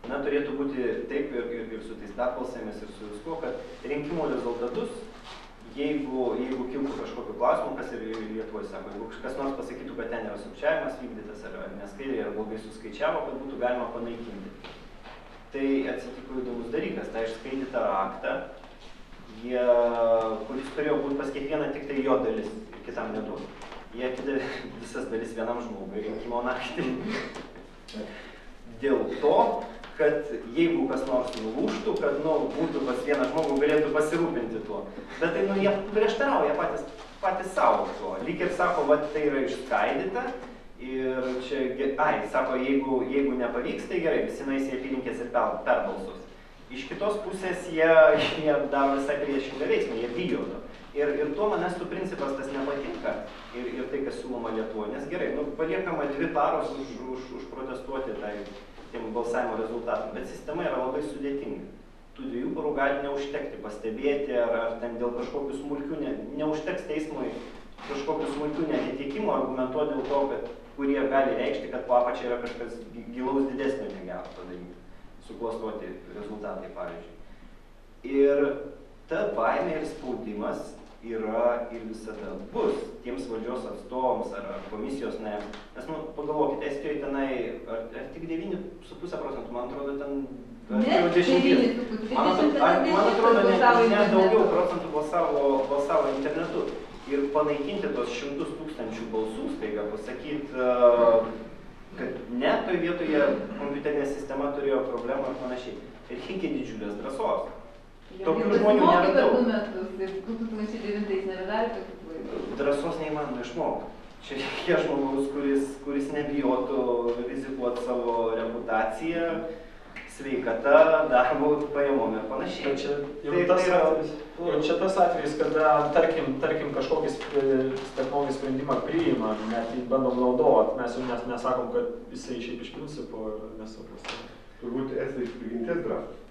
na, turėtų būti taip ir su tais perbalsavimais ir su viskuo, kad rinkimų rezultatus, jeigu kiltų kažkokiu klausimu, kas ir Lietuvoje sako, jeigu kas nors pasakytų, kad ten yra sukčiavimas vykdytas ar neskaidriai, ar blogai suskaičiavo, kad būtų galima panaikinti. Tai atsitiko įdomus dalykas, tai išskaidytą raktą, kuris turėjo būti pas kiekvieną tik tai jo dalis ir kitam neduotų. Jie atidavė visas dalis vienam žmogui rinkimo naktį. Dėl to, kad jeigu kas nors nulūžtų, kad būtų pas vieną žmogų, galėtų pasirūpinti tuo. Bet tai, jie prieštarauja patys savo tuo. Lyg ir sako, va, tai yra išskaidyta ir čia, sako, jeigu nepavyks, tai gerai, visi nueis į apylinkės ir perbalsus. Iš kitos pusės jie daro visai priešingą veiksmą, jie bijo to. Ir tuo manęs tų principas tas nepatinka ir tai, kas siūloma Lietuvoje. Nes gerai, paliekama 2 paros užprotestuoti tiem balsavimo rezultatam, bet sistema yra labai sudėtinga. Tų 2 parų gali neužtekti pastebėti, ar ten dėl kažkokių smulkių, neužteks teismui kažkokių smulkių neatitikimų, argumentuoti dėl to, kurie gali reikšti, kad po apačia yra kažkas gilaus didesnio negero padaryti, suklastoti rezultatai, pavyzdžiui. Ir ta baimė ir spaudimas yra ir visada bus tiems valdžios atstovams ar komisijos nariams. Nes, pagalvokite, Estijoje tenai, ar tik 9,5%, man atrodo, ten... Ne, 9,5%. Man atrodo, net daugiau procentų balsavo internetu. Ir panaikinti tos 100 000 balsų, staiga pasakyti, kad ne, toje vietoje kompiuterinė sistema turėjo problemą ir panašiai. Ir reikia didžiulės drąsos. Tokių žmonių nėra daug. 2009 nebedarė tokių klaidų. Drąsos neįmanoma išmokti. Čia reikia žmogaus, kuris nebijotų rizikuoti savo reputaciją, sveikata, darbo, pajamom ir panašiai. Čia tas atvejis, kada, tarkim kažkokį technologinį sprendimą priima, net jį bandom naudoti, mes jau nesakom, kad jisai šiaip iš principo nesupras. Turbūt esi iš prigimties drąsus.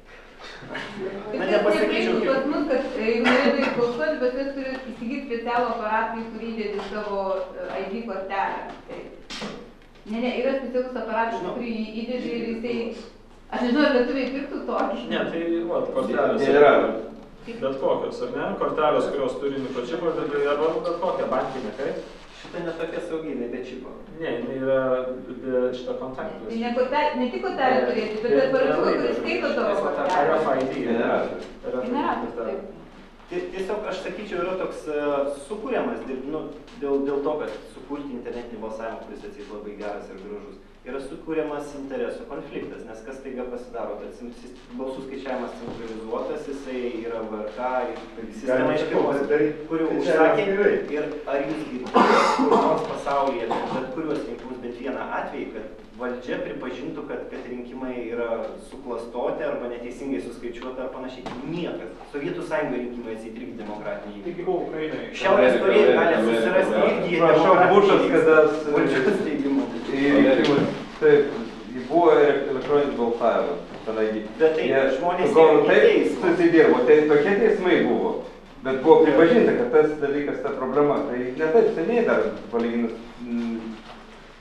Na, nepasakyčiau. Pas mus, kad jeigu norėtų balsuoti, bet jis turi įsigyti specialų aparatą, kurį įdėti savo ID kortelę. Ne, yra specialus aparatas, kurį įdėti ir jisai... Aš nežinau, ar lietuviai pirktų tokį. Ne, tai kortelės. Bet kokios, ar ne? Kortelės, kurios turi mikročipą, arba bet kokią bankinę, kaip? Šitą netokia sauginė, be čipo. Ne, jinai yra be šitą kontaktus. Tai ne tik kortelę turėti, bet aparatų, kuris skaito tavo kortelę. RFID. Tiesiog aš sakyčiau, yra toks sukūriamas, dėl to, kad sukurti internetinį balsavimą, kuris atseit labai geras ir gražus, yra sukūriamas interesų konfliktas, nes kas taiga pasidaro, kad balsų skaičiavimas centralizuotas, jisai yra VRK, sistema iš pirmos, kurių užsakė, ir ar jūs girdite, kur nors pasaulyje, bet kuriuos rinkimus bent vieną atvejį, kad valdžia pripažintų, kad rinkimai yra suklastoti arba neteisingai suskaičiuoti ar panašiai. Niekas. Sovietų Sąjungoje rinkimai atseit irgi demokratiniai. Tik buvo Ukrainai. Šiaurės Korėja gali susirasti irgi demokratiniais valdžios teigimų. Taip, buvo elektroninis balsavimas. Bet tai žmonės teismo. Susidirbo, tai tokie teismai buvo. Bet buvo pripažinta, kad tas dalykas, ta problema, tai ne taip seniai dar palyginus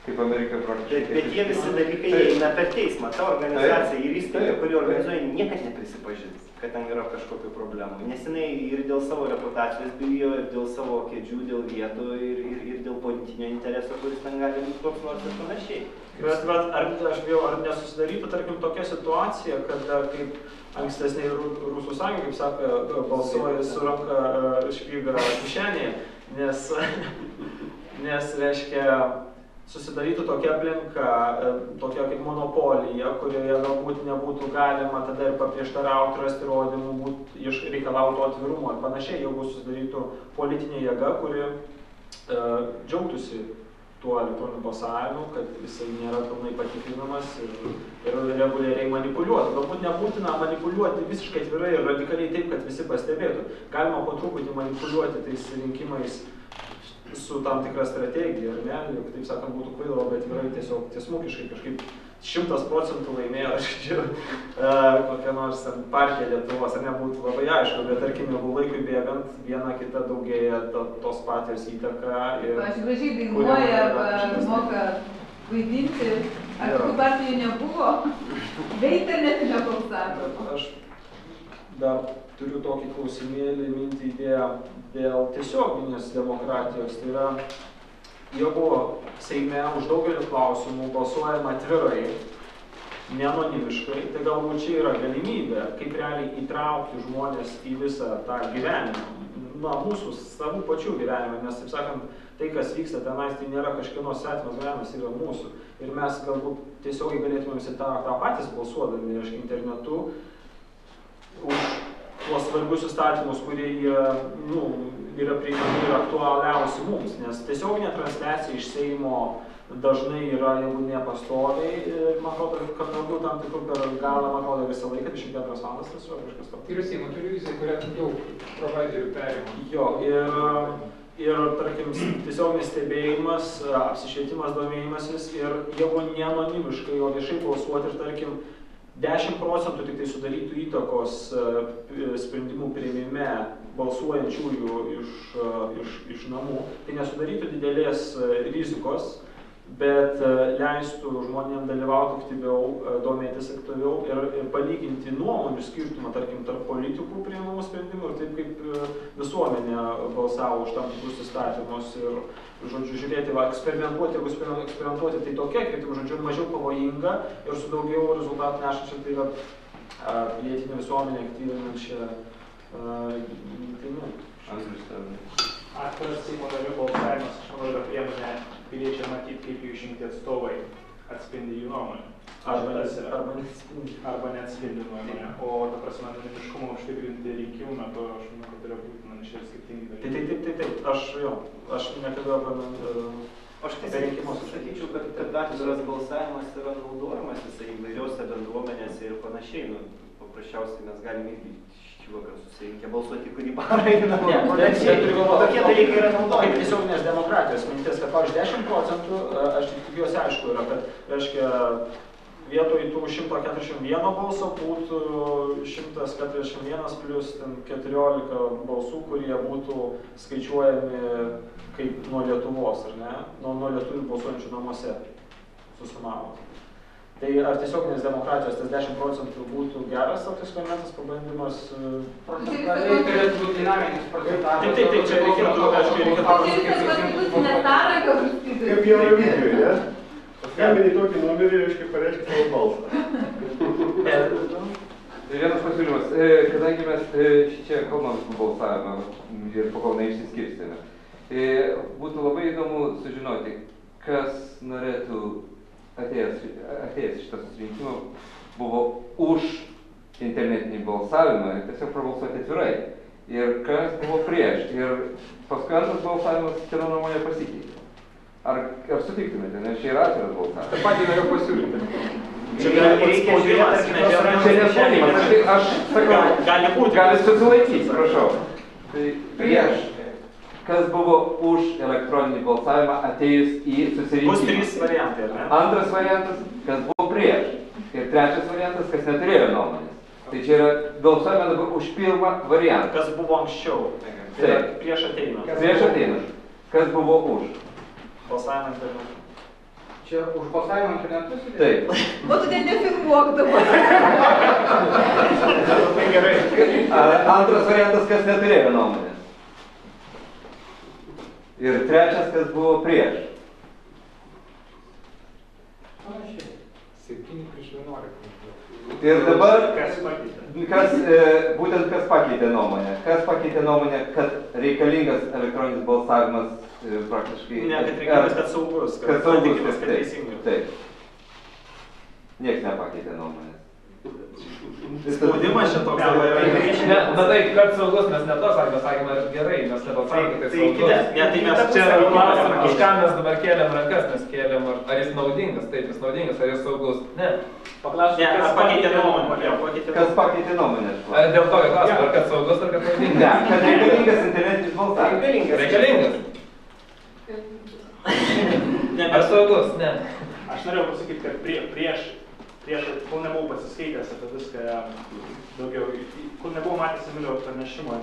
kaip Amerika praktiškai. Bet jie visi dalykai eina per teismą. Ta organizacija ir įstaiga, kuri organizuoja, niekad neprisipažins, kad ten yra kažkokių problemų. Nes jinai ir dėl savo reputacijos bijo, ir dėl savo kėdžių, dėl vietų, ir dėl politinio intereso, kuris ten gali būti koks nors ir panašiai. Bet ar nesusidarytų, tarkim, tokia situacija, kad kaip ankstesniai Rusų sąjungai, kaip sako, balsuoja su ranka špygą kišenėje, nes reiškia, susidarytų tokia aplinka, tokia kaip monopolija, kurioje galbūt nebūtų galima tada ir paprieštarauti, rasti įrodymų, reikalauti atvirumo ir panašiai, jeigu susidarytų politinė jėga, kuri džiaugtųsi tuo elektroniniu balsavimu, kad jisai nėra pilnai patikrinamas ir reguliariai manipuliuotų. Galbūt nebūtina manipuliuoti visiškai atvirai ir radikaliai taip, kad visi pastebėtų. Galima po truputį manipuliuoti tais rinkimais su tam tikra strategija, ar ne? Juk, taip sakant, būtų kvaila labai atvirai tiesiog tiesmukiškai kažkaip 100% laimėjo, kokia nors partija Lietuvos, ar nebūtų labai aišku, bet tarkim, jeigu laikui bėgant, viena kita daugėja tos partijos įtaka. Aš gražiai dainuoja, moka vaidinti, Ar tų partijų nebuvo? Be internetinio balsavimo. Aš dar turiu tokį klausimėlį, mintį dėl tiesioginės demokratijos. Tai yra, jeigu Seime už daugelį klausimų balsuojama atvirai, neanonimiškai, tai galbūt čia yra galimybė, kaip realiai įtraukti žmonės į visą tą gyvenimą, mūsų savų pačių gyvenimą, nes, taip sakant, tai, kas vyksta tenais, tai nėra kažkieno svetimas gyvenimas, yra mūsų. Ir mes galbūt tiesiogiai galėtume visi tą patys balsuodami, reiškia, internetu, už tuos svarbius įstatymus, kurie yra priimami ir aktualiausi mums, nes tiesioginė transliacija iš Seimo dažnai yra, jeigu nepastoviai, man atrodo, kad galbūt tam tikrų per galą, man atrodo, visą laiką, 24 valandas tas yra kažkas to. Tai yra Seimo televizija, kurią jau provaiderių perima. Jo, ir tarkim, tiesioginis stebėjimas, apsišvietimas, domėjimasis ir jeigu neanonimiškai, o viešai balsuoti ir tarkim 10% tik tai sudarytų įtakos sprendimų priėmime balsuojančiųjų iš namų, tai nesudarytų didelės rizikos, bet leistų žmonėms dalyvauti aktyviau, domėtis aktyviau ir palyginti nuomonių skirtumą, tarkim, tarp politikų priimamų sprendimų ir taip kaip visuomenė balsavo už tam tikrus įstatymus ir, žodžiu, žiūrėti, eksperimentuoti, jeigu eksperimentuoti, tai tokia, kaip, žodžiu, mažiau pavojinga ir su daugiau rezultatų nešančia, tai yra pilietinė visuomenė aktyvinančia rinkimų. Atviras Seimo narių balsavimas, aš manau, yra priemonė piliečiai matyti, kaip jų išrinkti atstovai atspindi jų nuomonę. Arba neatspindi nuomonę. O, ta prasme, anonimiškumą užtikrinti rinkimų metu, aš manau, kad yra būtina čia skirtingi dalykai. Taip, aš nekalbėjau apie Aš tiesiog sakyčiau, kad atviras balsavimas yra naudojamas visai įvairiose bendruomenėse ir panašiai. Paprasčiausiai mes galime irgi vakar susirinkę balsuoti, kurį parą einam. Tokie dalykai yra naudojami. Kaip tiesioginės demokratijos mintis, kad pavyzdžiui 10%, aš tikiuosi aišku yra, kad, reiškia, vietoj tų 141 balso būtų 141 plus 14 balsų, kurie būtų skaičiuojami kaip nuo Lietuvos, ar ne? Nuo lietuvių balsuojančių namuose susumavus. Tai ar tiesioginės demokratijos tas 10% būtų geras toks eksperimentas, pabandymas? Procentaliai turėtų būti dinaminis procentavimas. Taip, čia reikėtų, Kaip jau Eurovizijoje, ne? Paskambini tokį numerį, reiškia, pareiškia savo balsą. Vienas pasiūlymas, kadangi mes čia kalbam su balsavimą ir po kol neišsiskirstėme, būtų labai įdomu sužinoti, kas norėtų atėjęs šitą susirinkimą buvo už internetinį balsavimą ir tiesiog prabalsuoti atvirai. Ir kas buvo prieš. Ir paskui antras balsavimas, kieno nuomonė pasikeitė. Ar sutiktumėte, nes čia yra atviras balsavimas? Tą patį noriu pasiūlyti. Čia reikia žiūrėti, čia nespaudimas. Aš sakau, gali susilaikyti, prašau. Tai prieš. Kas buvo už elektroninį balsavimą atėjus į susirinkimą? Bus 3 variantai, ar ne? Antras variantas, kas buvo prieš. Ir trečias variantas, kas neturėjo nuomonės. Tai čia yra balsuojame dabar už pirmą variantą. Kas buvo anksčiau? Tai prieš ateinant. Prieš ateinant. Kas buvo už? Balsavimą internetu. Čia už balsavimą internetu? Taip. O tu ten nefilmuok dabar. Labai gerai. Antras variantas, kas neturėjo nuomonės. Ir trečias, kas buvo prieš. Panašiai. 7-11. Ir dabar, Kas pakeitė? būtent kas pakeitė nuomonę? Kas pakeitė nuomonę, kad reikalingas elektroninis balsavimas praktiškai... Ne, kad reikalingas, kad saugus. Kad saugus, tikimės, kad teisingai. taip. Nieks nepakeitė nuomonės. Spaudimas čia toks dabar yra. Ne, na tai, kad saugus, mes ne to sakėme, gerai, mes nebalsavome, kad tai saugus. Tai mes Čia yra klausimas, už ką mes dabar kėlėm rankas, mes kėlėm, ar jis naudingas, taip, jis naudingas, ar jis saugus. Ne. Paklausiu, Kas pakeitė nuomonę? Kas pakeitė nuomonę? Dėl to, kad klausimas, ar kad saugus, ar kad naudingas. Ne, kad reikalingas internetinis balsavimas. Reikalingas. Ar saugus? Ne. Aš norėjau pasakyti, kad prieš, kol nebuvau pasiskaitęs apie viską daugiau, kol nebuvau matęs Emilio pranešimo,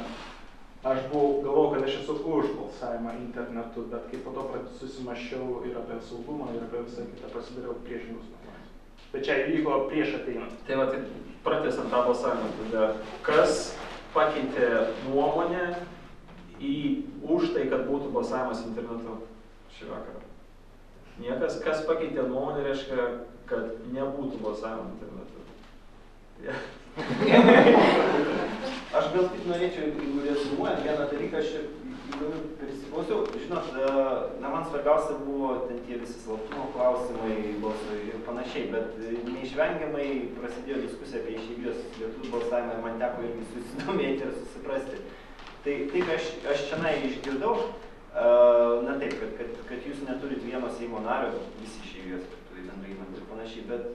aš galvojau, kad aš esu už balsavimą internetu, bet kai po to susimaščiau ir apie saugumą, ir apie visą kitą, pasidariau priešingus. Bet čia įvyko prieš ateinant. Tai va, tai pratęsant tą balsavimą, tada kas pakeitė nuomonę už tai, kad būtų balsavimas internetu šį vakarą? Niekas, kas pakeitė nuomonę, reiškia, kad nebūtų balsavimo internetu. Aš gal tik norėčiau, jeigu rezumuojant vieną dalyką, aš prisiklausiau. Žinot, man svarbiausia buvo ten tie visi slaptumo klausimai, balsai ir panašiai, bet neišvengiamai prasidėjo diskusija apie išeivijos lietuvių balsavimą ir man teko irgi susidomėti ir susiprasti. Tai taip aš čionai išgirdau, na taip, kad jūs neturit vieno Seimo nario, visi išeivijos lietuviai bendrai imant ir panašiai, bet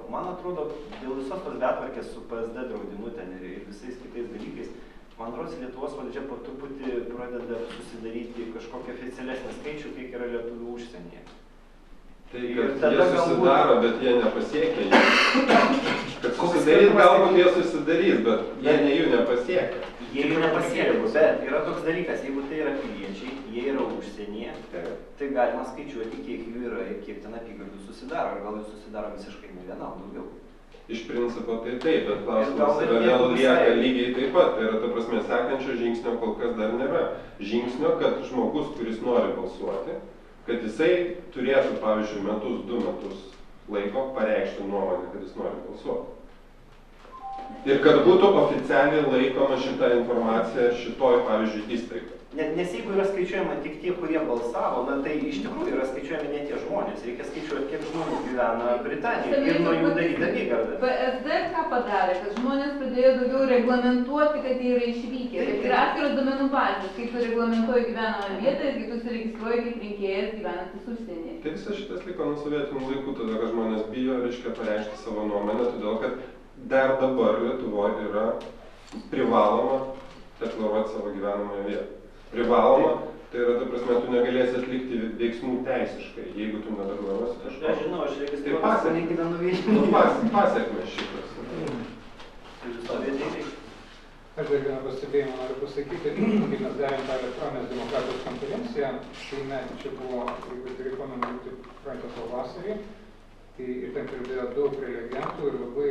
man atrodo, dėl visos tos betvarkės su PSD draudimu ten ir visais kitais dalykais, man atrodo, Lietuvos valdžia po truputį pradeda susidaryti kažkokį oficialesnį skaičių, kiek yra lietuvių užsienyje. Tai kad jie susidaro, bet jie nepasiekia jų. Kad susidaryt, galbūt jie susidarys, bet jie jų nepasiekia. Jie jų nepasiekia, bet yra toks dalykas, jeigu tai yra piliečiai, jie yra užsienyje, tai galima skaičiuoti, kiek jų yra ir kiek ten apygardų susidaro, ar gal jų susidaro visiškai ne viena, o daugiau. Iš principo tai taip, bet klausimas yra vėl lieka lygiai taip pat. Tai yra, ta prasme, sekančio žingsnio kol kas dar nėra. Žingsnio, kad žmogus, kuris nori balsuoti, kad jisai turėtų, pavyzdžiui, du metus laiko pareikšti nuomonę, kad jis nori balsuoti. Ir kad būtų oficialiai laikoma šitą informaciją šitoj, pavyzdžiui, įstaigai. Nes jeigu yra skaičiuojama tik tie, kurie balsavo, na tai iš tikrųjų yra skaičiuojami ne tie žmonės. Reikia skaičiuoti, kiek žmonių gyvena Britanijoje ir nuo jų daryti apygardą. PSD ką padarė, kad žmonės pradėjo daugiau reglamentuoti, kad jie yra išvykę. Bet yra atskiros duomenų bazės, kaip tu reglamentuoji gyvenamą vietą ir kaip tu užsiregistruoji kaip rinkėjas gyvenantis užsienyje. Tai visas šitas liko nuo sovietinių laikų, todėl kad žmonės bijo, reiškia, pareikšti savo nuomonę, todėl kad dar dabar Lietuvoje yra privaloma deklaruoti savo gyvenamąją vietą. Privaloma, tai yra, ta prasme, tu negalėsi atlikti veiksmų teisiškai, jeigu tu nedeklaruosi kažko. Aš žinau, aš registruotas, negyvenu vietinių. Pasiekmes šitas. Aš dar vieną pastebėjimą noriu pasakyti, kai mes darėm tą elektroninės demokratijos konferenciją, tai čia buvo, jeigu tai rekomenduoti praeitą pavasarį, tai ir ten kalbėjo daug prelegentų ir labai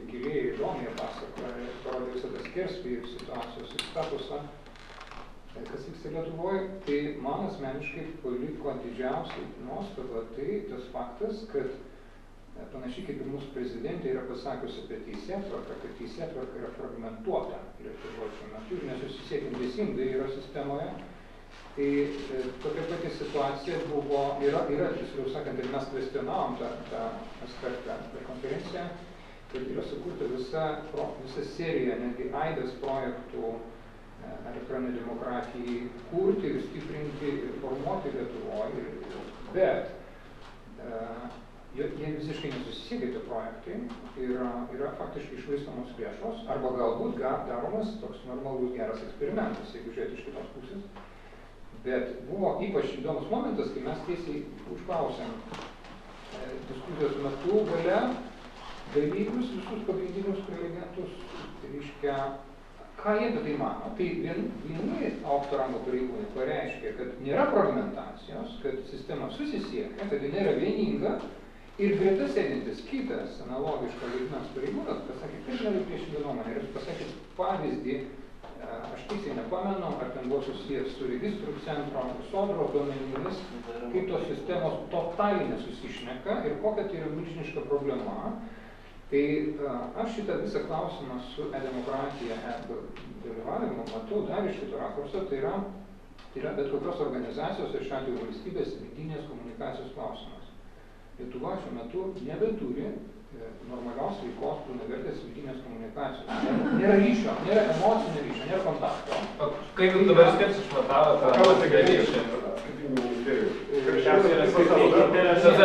giliai ir įdomiai pasakojo, parodė visą tą skersvėjį situacijos ir statusą, kas vyksta Lietuvoje, tai man asmeniškai paliko didžiausiai nuostabą tai tas faktas, kad panašiai kaip ir mūsų prezidentė yra pasakiusi apie teisėtvarką, kad teisėtvarka yra fragmentuota Lietuvoje šiuo metu ir nesusisiekiant teisingai yra sistemoje. Tai tokia pati situacija buvo, yra tiksliau sakant, ir mes kvestionavom tą aspektą per konferenciją, kad yra sukurta visa serija, netgi aidas projektų elektroninei demokratijai kurti ir stiprinti ir formuoti Lietuvoje, bet jie visiškai nesusisiekia tie projektai, yra faktiškai išvaistamos lėšos, arba galbūt daromas toks normalus geras eksperimentas, jeigu žiūrėti iš kitos pusės. Bet buvo ypač įdomus momentas, kai mes tiesiai užklausėm diskusijos metu gale dalyvius, visus pagrindinius prelegentus, tai reiškia, ką jie apie tai mano. Tai vieni aukšto rango pareigūnai pareiškė, kad nėra fragmentacijos, kad sistema susisiekia, kad ji nėra vieninga, ir greta sėdintis kitas analogiško lygmens pareigūnas pasakė, kad nėra priešingą nuomonę. Ir jis pasakė pavyzdį, aš tiesiai nepamenu, ar ten buvo susijęs su registrų centro, sodros duomenimis, kaip tos sistemos totaliai nesusišneka ir kokia tai yra milžiniška problema. Tai aš šitą visą klausimą su e-demokratija dalyvavimu matau dar iš kito rakurso, tai yra bet kokios organizacijos ir šiuo atveju valstybės vidinės komunikacijos klausimas. Lietuva šiuo metu nebeturi normalios veikos pilnavertės vidinės komunikacijos. Nėra ryšio, nėra emocinio ryšio, nėra kontakto. Kaip jūs dabar skirtis išmatavote? Ką tai galėjote?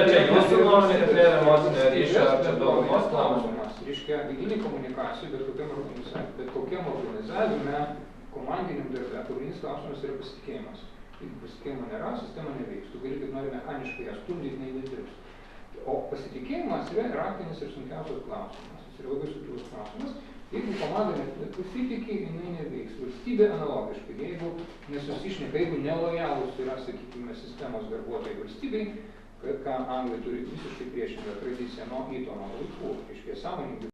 Čia jūsų nuomonė, kad nėra emocinio ryšio, ar čia daugumos klausimas? Reiškia, vidinė komunikacija, bet kokiam organizavime, komandiniam darbe, pagrindinis klausimas yra pasitikėjimas. Jeigu pasitikėjimo nėra, sistema neveiks. Tu gali kaip nori mechaniškai ją stumdyti, neįdirbs. O pasitikėjimas yra raktinis ir sunkiausias klausimas. Jis yra labai subtilus klausimas. Jeigu komanda nepasitikė, jinai neveiks. Valstybė analogiškai. Jeigu nesusišneka, jeigu nelojalūs yra, sakykime, sistemos darbuotojai valstybei, ką anglai turi visiškai priešingą tradiciją nuo Itono laikų, reiškia sąmoningai